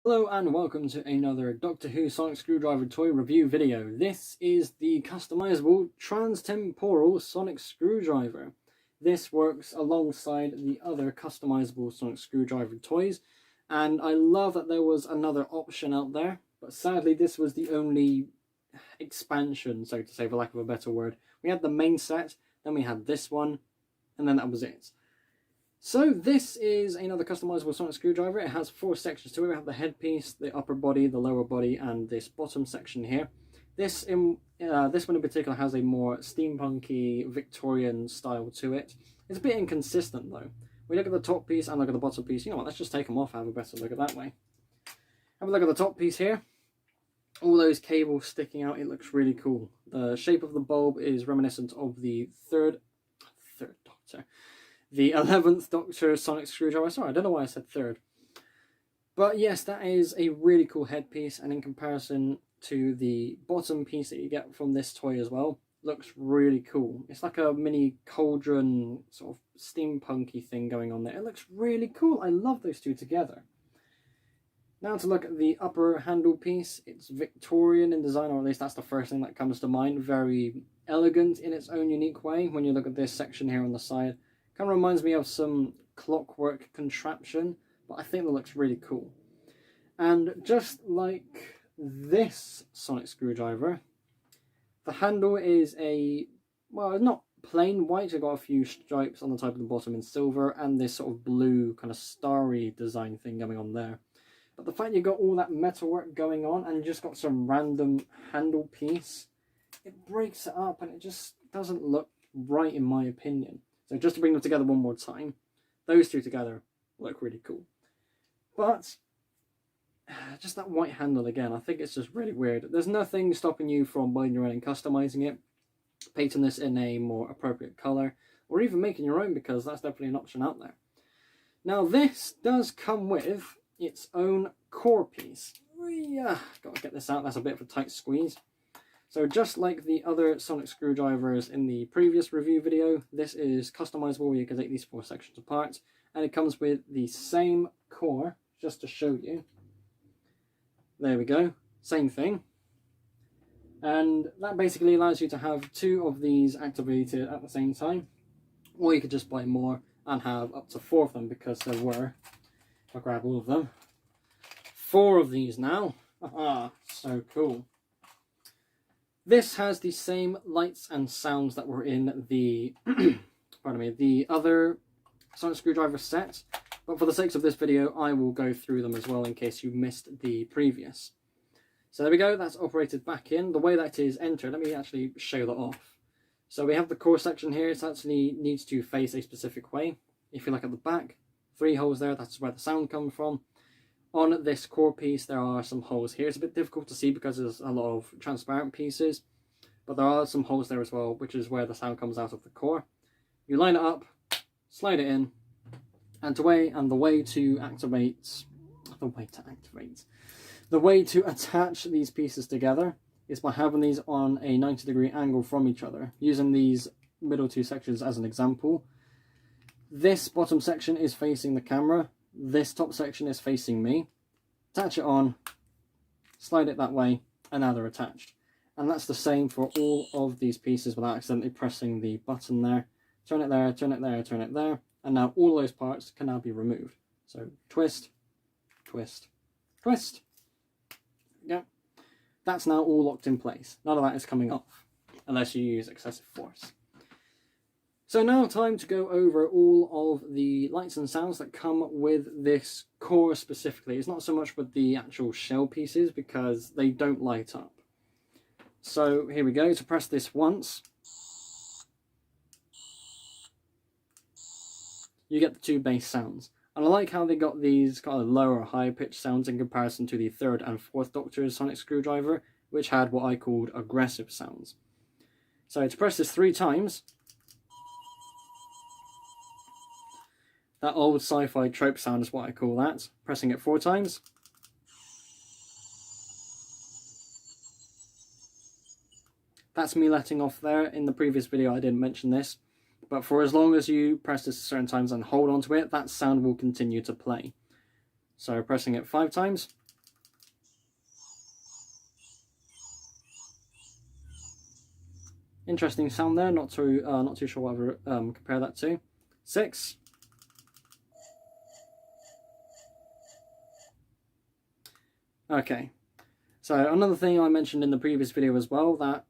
Hello and welcome to another Doctor Who Sonic Screwdriver toy review video. This is the customizable Trans Temporal Sonic Screwdriver. This works alongside the other customizable Sonic Screwdriver toys, and I love that there was another option out there, but sadly this was the only expansion, so to say, for lack of a better word. We had the main set, then we had this one, and then that was it. So this is another customizable Sonic Screwdriver. It has 4 sections to it. We have the headpiece, the upper body, the lower body, and this bottom section here. This one in particular has a more steampunky Victorian style to it. It's a bit inconsistent though. We look at the top piece and look at the bottom piece. You know what, let's just take them off and have a better look at that way. Have a look at the top piece here. All those cables sticking out, it looks really cool. The shape of the bulb is reminiscent of the third Doctor. The 11th Doctor Sonic Screwdriver. Sorry, I don't know why I said third. But yes, that is a really cool headpiece, and in comparison to the bottom piece that you get from this toy as well, looks really cool. It's like a mini cauldron, sort of steampunky thing going on there. It looks really cool. I love those two together. Now to look at the upper handle piece. It's Victorian in design, or at least that's the first thing that comes to mind. Very elegant in its own unique way. When you look at this section here on the side, kind of reminds me of some clockwork contraption, but I think that looks really cool. And just like this Sonic Screwdriver, the handle is well, not plain white. It's got a few stripes on the top of the bottom in silver, and this sort of blue kind of starry design thing going on there. But the fact you've got all that metalwork going on and you just got some random handle piece, it breaks it up and it just doesn't look right in my opinion. So just to bring them together one more time, those two together look really cool. But just that white handle again, I think it's just really weird. There's nothing stopping you from buying your own and customizing it, painting this in a more appropriate colour, or even making your own, because that's definitely an option out there. Now this does come with its own core piece. Got to get this out, that's a bit of a tight squeeze. So just like the other Sonic Screwdrivers in the previous review video, this is customizable. You can take these 4 sections apart, and it comes with the same core, just to show you. There we go, same thing. And that basically allows you to have 2 of these activated at the same time, or you could just buy more and have up to 4 of them, because there were, if I grab all of them, 4 of these now. Haha, so cool. This has the same lights and sounds that were in the pardon me, the other Sonic Screwdriver set, but for the sake of this video I will go through them as well in case you missed the previous. So there we go, that's operated back in. The way that is entered, let me actually show that off. So we have the core section here. It actually needs to face a specific way. If you look at the back, 3 holes there, that's where the sound comes from. On this core piece there are some holes here. It's a bit difficult to see because there's a lot of transparent pieces, but there are some holes there as well, which is where the sound comes out of the core. You line it up, slide it in, and the way to attach these pieces together is by having these on a 90-degree angle from each other, using these middle 2 sections as an example. This bottom section is facing the camera. This top section is facing me. Attach it on, slide it that way, and now they're attached. And that's the same for all of these pieces without accidentally pressing the button there. Turn it there, turn it there, turn it there, and now all those parts can now be removed. So twist, twist, twist. Yeah, that's now all locked in place. None of that is coming off, unless you use excessive force. So now time to go over all of the lights and sounds that come with this core specifically. It's not so much with the actual shell pieces because they don't light up. So here we go. To press this once, you get the 2 bass sounds. And I like how they got these kind of lower, higher pitched sounds in comparison to the 3rd and 4th Doctor's Sonic Screwdriver, which had what I called aggressive sounds. So to press this 3 times, that old sci-fi trope sound is what I call that. Pressing it 4 times. That's me letting off there. In the previous video I didn't mention this, but for as long as you press this certain times and hold on to it, that sound will continue to play. So pressing it 5 times, Interesting sound there. Not too sure what I would compare that to. 6. Okay. So another thing I mentioned in the previous video as well, that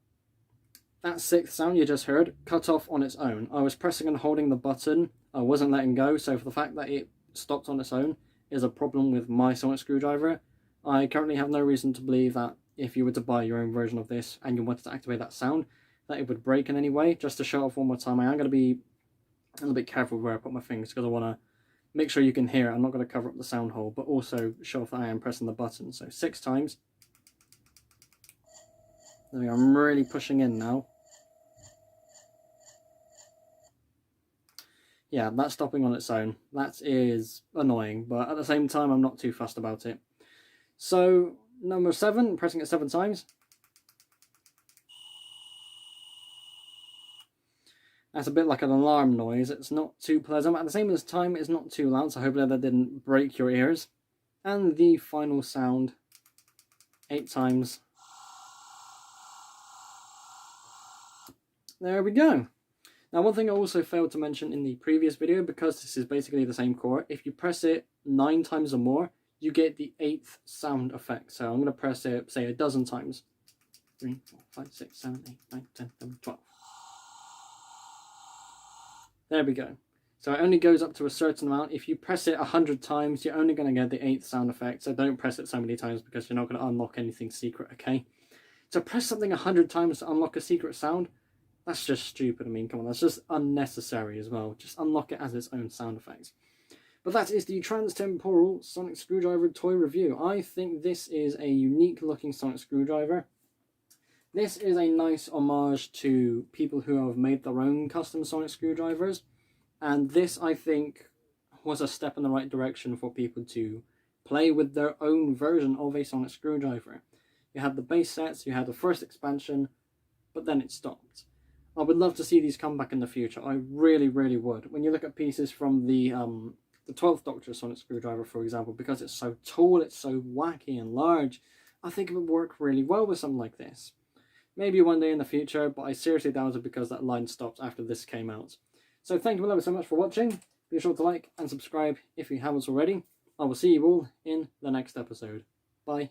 6th sound you just heard cut off on its own. I was pressing and holding the button, I wasn't letting go, so for the fact that it stopped on its own is a problem with my sonic screwdriver. I currently have no reason to believe that if you were to buy your own version of this and you wanted to activate that sound, that it would break in any way. Just to show off one more time, I am going to be a little bit careful where I put my fingers because I want to make sure you can hear it. I'm not going to cover up the sound hole, but also show off that I am pressing the button. So 6 times. There we go, I'm really pushing in now. Yeah, that's stopping on its own. That is annoying, but at the same time, I'm not too fussed about it. So, number 7, pressing it 7 times. That's a bit like an alarm noise. It's not too pleasant, but at the same time, it's not too loud, so hopefully that didn't break your ears. And the final sound, 8 times. There we go. Now, one thing I also failed to mention in the previous video, because this is basically the same chord, if you press it 9 times or more, you get the 8th sound effect. So I'm going to press it, say, a dozen times. 3, 4, 5, 6, 7, 8, 9, 10, 11, 12. There we go. So it only goes up to a certain amount. If you press it 100 times, you're only going to get the 8th sound effect. So don't press it so many times because you're not going to unlock anything secret, okay? So press something 100 times to unlock a secret sound. That's just stupid. I mean, come on, that's just unnecessary as well. Just unlock it as its own sound effects. But that is the Trans Temporal Sonic Screwdriver toy review. I think this is a unique looking sonic screwdriver. This is a nice homage to people who have made their own custom sonic screwdrivers. And this, I think, was a step in the right direction for people to play with their own version of a sonic screwdriver. You had the base sets, you had the first expansion, but then it stopped. I would love to see these come back in the future. I really, really would. When you look at pieces from the 12th Doctor sonic screwdriver, for example, because it's so tall, it's so wacky and large, I think it would work really well with something like this. Maybe one day in the future, but I seriously doubt it because that line stopped after this came out. So thank you all so much for watching. Be sure to like and subscribe if you haven't already. I will see you all in the next episode. Bye.